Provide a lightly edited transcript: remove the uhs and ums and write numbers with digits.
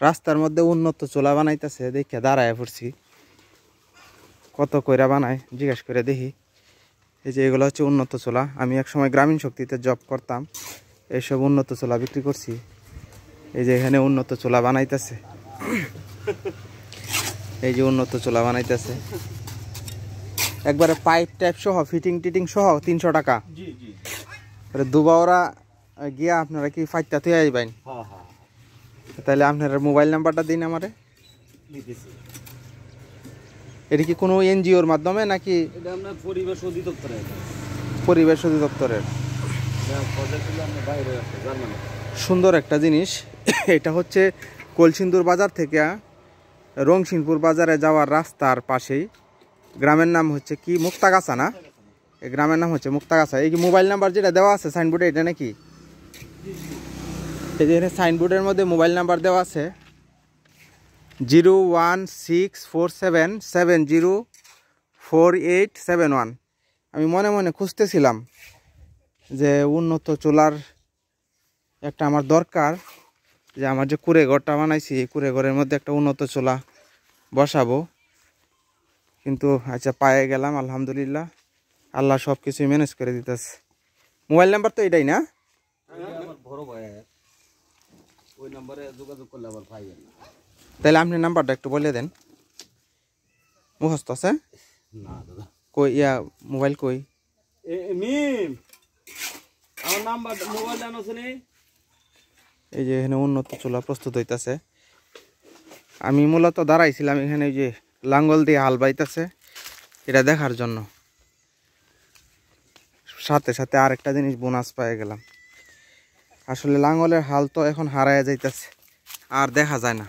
রাস্তার মধ্যে উন্নত চুলা বানাইতেছে, দেখে দাঁড়ায় পড়ছি কত কইরা বানায় জিজ্ঞেস করে দেখি। এই যে এগুলো হচ্ছে উন্নত চুলা। আমি এক সময় গ্রামীণ শক্তিতে জব করতাম, এইসব উন্নত চুলা বিক্রি করছি। এই যে এখানে উন্নত চুলা বানাইতেছে, এই যে উন্নত চুলা বানাইতেছে একবারে পাইপ টাইপ সহ ফিটিং টিটিং সহ 300 টাকা। দুবাওরা গিয়া আপনারা কি ফাইটটা তুই আইবেন? তাহলে আপনার মোবাইল নাম্বারটা দিন আমারে। এটা কি কোনো এনজিওর মাধ্যমে নাকি? পরিবেশ অধিদপ্তরের। সুন্দর একটা জিনিস। এটা হচ্ছে কলসিন্দুর বাজার থেকে রংসিনপুর বাজারে যাওয়ার রাস্তার পাশেই। গ্রামের নাম হচ্ছে কি মুক্তাগাছা না? এই গ্রামের নাম হচ্ছে মুক্তাগাছা। এই কি মোবাইল নাম্বার যেটা দেওয়া আছে সাইনবোর্ডে, এটা নাকি? এই যে সাইনবোর্ডের মধ্যে মোবাইল নাম্বার দেওয়া আছে 01647704871। আমি মনে মনে খুঁজতেছিলাম যে উন্নত চুলার একটা আমার দরকার, যে আমার যে কুড়ে ঘরটা বানাইছি এই কুড়ে ঘরের মধ্যে একটা উন্নত চুলা বসাবো। কিন্তু আচ্ছা পায়ে গেলাম, আলহামদুলিল্লাহ, আল্লাহ সব কিছুই ম্যানেজ করে দিতেছে। মোবাইল নাম্বার তো এটাই না? তাহলে আপনি নাম্বারটা একটু বলে দেন। মুখস্থ আছে? কই ইয়া মোবাইল কই? এই যে এখানে উন্নত চুলা প্রস্তুত হইতাছে। আমি মূলত দাঁড়াইছিলাম এখানে, যে লাঙ্গল দিয়ে হাল বাইতেছে এটা দেখার জন্য। সাথে সাথে আরেকটা জিনিস বোনাস পেয়ে গেলাম। আসলে লাঙ্গলের হাল তো এখন হারায় যাইতেছে, আর দেখা যায় না।